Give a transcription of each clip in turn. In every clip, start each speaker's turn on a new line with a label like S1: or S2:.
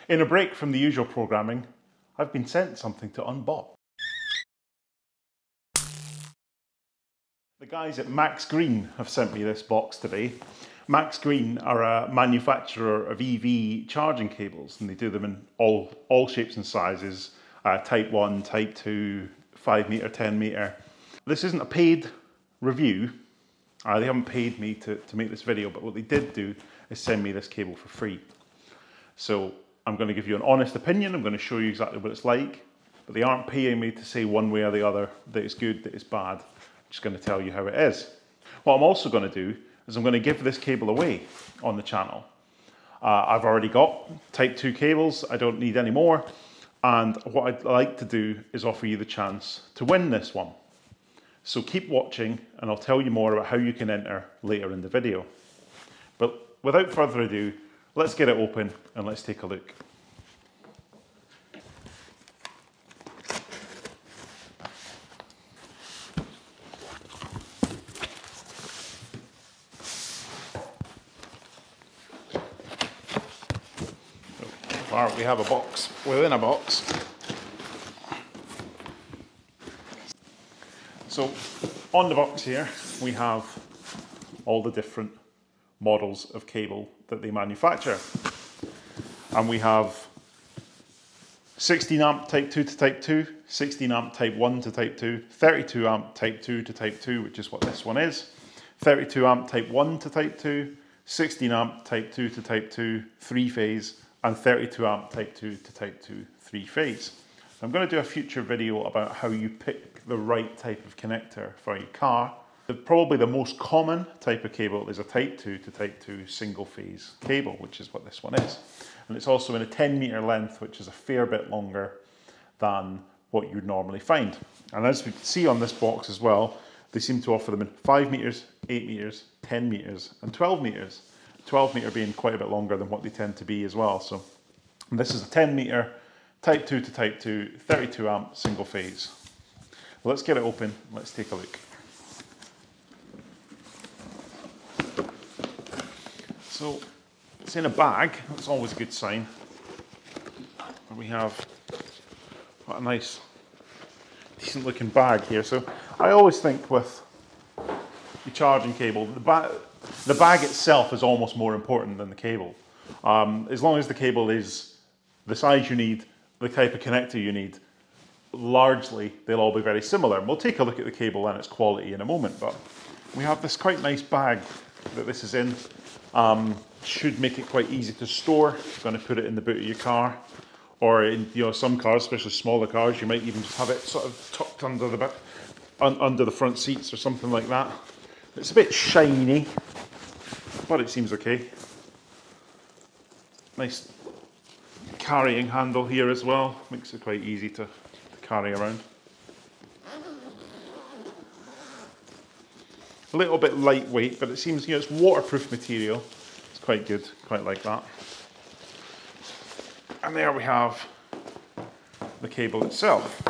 S1: In a break from the usual programming, I've been sent something to unbox. The guys at Max Green have sent me this box today. Max Green are a manufacturer of EV charging cables, and they do them in all shapes and sizes, type 1, type 2, 5 metre, 10 metre. This isn't a paid review. They haven't paid me to make this video, but what they did do is send me this cable for free. So I'm going to give you an honest opinion. I'm going to show you exactly what it's like, but they aren't paying me to say one way or the other that it's good, that it's bad. I'm just going to tell you how it is. What I'm also going to do is I'm going to give this cable away on the channel. I've already got type 2 cables. I don't need any more. And what I'd like to do is offer you the chance to win this one. So keep watching and I'll tell you more about how you can enter later in the video. But without further ado, let's get it open and let's take a look. We have a box within a box. So on the box here we have all the different models of cable that they manufacture, and we have 16 amp type 2 to type 2, 16 amp type 1 to type 2, 32 amp type 2 to type 2, which is what this one is, 32 amp type 1 to type 2, 16 amp type 2 to type 2, 3 phase, and 32 amp type 2 to type 2, 3 phase. I'm going to do a future video about how you pick the right type of connector for your car. Probably the most common type of cable is a type 2 to type 2 single phase cable, which is what this one is. And it's also in a 10 metre length, which is a fair bit longer than what you'd normally find. And as we can see on this box as well, they seem to offer them in 5 metres, 8 metres, 10 metres and 12 metres. 12 metre being quite a bit longer than what they tend to be as well. So this is a 10 metre, type 2 to type 2, 32 amp single phase. Well, let's get it open, let's take a look. So it's in a bag, that's always a good sign. And we have quite a nice, decent looking bag here. So I always think with your charging cable, the bag itself is almost more important than the cable. As long as the cable is the size you need, the type of connector you need, largely they'll all be very similar. And we'll take a look at the cable and its quality in a moment, but we have this quite nice bag that this is in. Should make it quite easy to store. You're going to put it in the boot of your car, or in some cars, especially smaller cars, you might even just have it sort of tucked under the front seats or something like that. It's a bit shiny, but it seems okay. Nice carrying handle here as well, makes it quite easy to carry around. A little bit lightweight, but it seems, it's waterproof material. It's quite good, quite like that. And there we have the cable itself.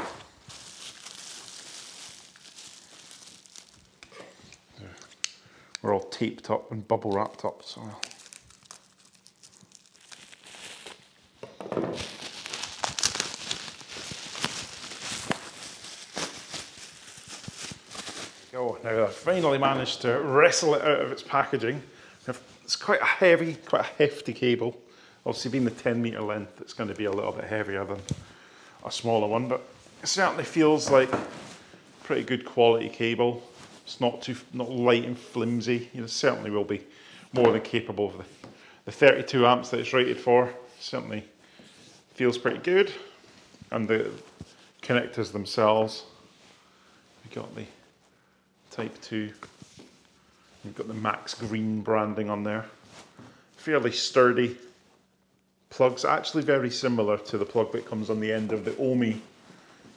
S1: We're all taped up and bubble wrapped up, so. Oh, now I've finally managed to wrestle it out of its packaging. It's quite a heavy, quite a hefty cable. Obviously being the 10 metre length, it's going to be a little bit heavier than a smaller one, but it certainly feels like pretty good quality cable. It's not light and flimsy. It certainly will be more than capable of the 32 amps that it's rated for. Certainly feels pretty good. And the connectors themselves, we've got the type 2, you've got the Max Green branding on there. Fairly sturdy plugs, actually very similar to the plug that comes on the end of the Omi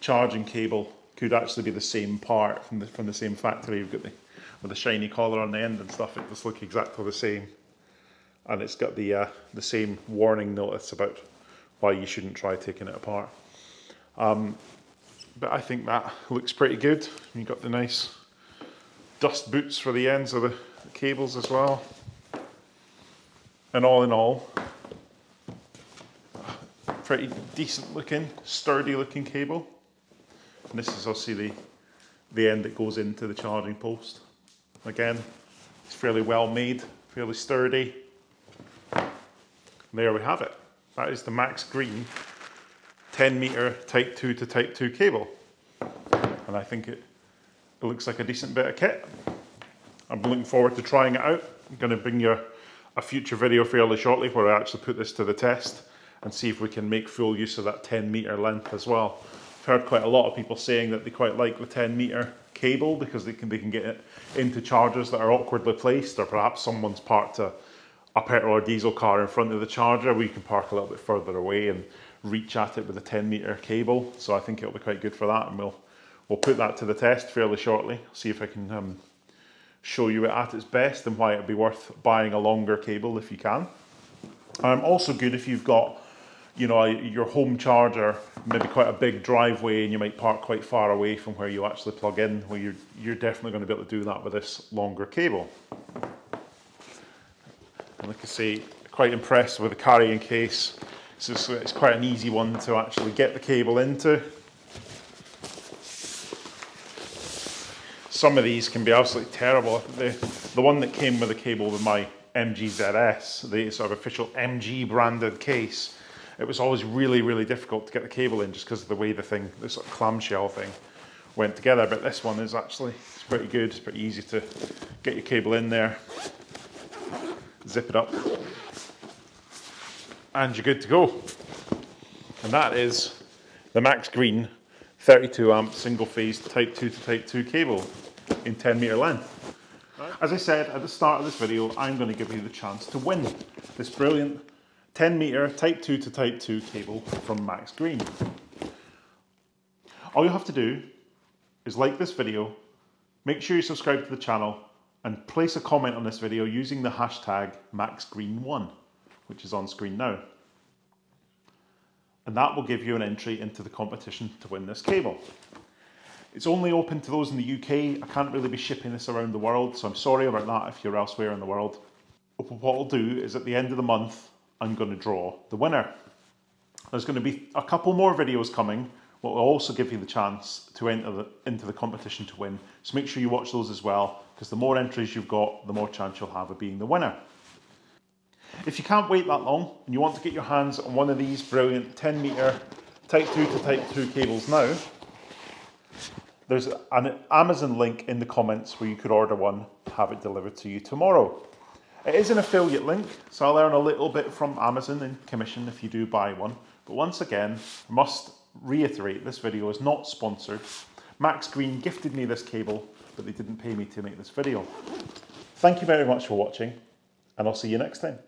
S1: charging cable. Could actually be the same part from the same factory. You've got with the shiny collar on the end and stuff. It just looks exactly the same, and it's got the same warning notice about why you shouldn't try taking it apart. But I think that looks pretty good. You've got the nice dust boots for the ends of the cables as well. And all in all, pretty decent looking, sturdy looking cable. And this is obviously the end that goes into the charging post. Again, it's fairly well made, fairly sturdy. And there we have it. That is the Max Green 10 meter Type 2 to Type 2 cable. And I think it looks like a decent bit of kit. I'm looking forward to trying it out. I'm going to bring you a future video fairly shortly where I actually put this to the test and see if we can make full use of that 10 meter length as well. I've heard quite a lot of people saying that they quite like the 10 meter cable because they can get it into chargers that are awkwardly placed, or perhaps someone's parked a petrol or diesel car in front of the charger where you can park a little bit further away and reach at it with a 10 meter cable. So I think it'll be quite good for that, and we'll put that to the test fairly shortly. See if I can show you it at its best and why it'd be worth buying a longer cable if you can. Also good if you've got, you know, your home charger, maybe quite a big driveway, and you might park quite far away from where you actually plug in. Well, you're definitely going to be able to do that with this longer cable. And like I say, quite impressed with the carrying case. So it's quite an easy one to actually get the cable into. Some of these can be absolutely terrible. The one that came with the cable with my MG ZS, the sort of official MG branded case, it was always really, really difficult to get the cable in just because of the way the sort of clamshell thing went together. But this one is actually, it's pretty good. It's pretty easy to get your cable in there, zip it up, and you're good to go. And that is the Max Green 32 amp single phase Type 2 to Type 2 cable in 10 meter length. As I said at the start of this video, I'm going to give you the chance to win this brilliant 10 meter Type 2 to Type 2 cable from Max Green. All you have to do is like this video, make sure you subscribe to the channel, and place a comment on this video using the hashtag MaxGreen1, which is on screen now. And that will give you an entry into the competition to win this cable. It's only open to those in the UK. I can't really be shipping this around the world, so I'm sorry about that if you're elsewhere in the world. But what I'll do is at the end of the month, I'm going to draw the winner. There's going to be a couple more videos coming, but will also give you the chance to enter into the competition to win. So make sure you watch those as well, because the more entries you've got, the more chance you'll have of being the winner. If you can't wait that long and you want to get your hands on one of these brilliant 10 meter Type 2 to Type 2 cables now, there's an Amazon link in the comments where you could order one, have it delivered to you tomorrow. It is an affiliate link, so I'll earn a little bit from Amazon in commission if you do buy one. But once again, I must reiterate, this video is not sponsored. Max Green gifted me this cable, but they didn't pay me to make this video. Thank you very much for watching, and I'll see you next time.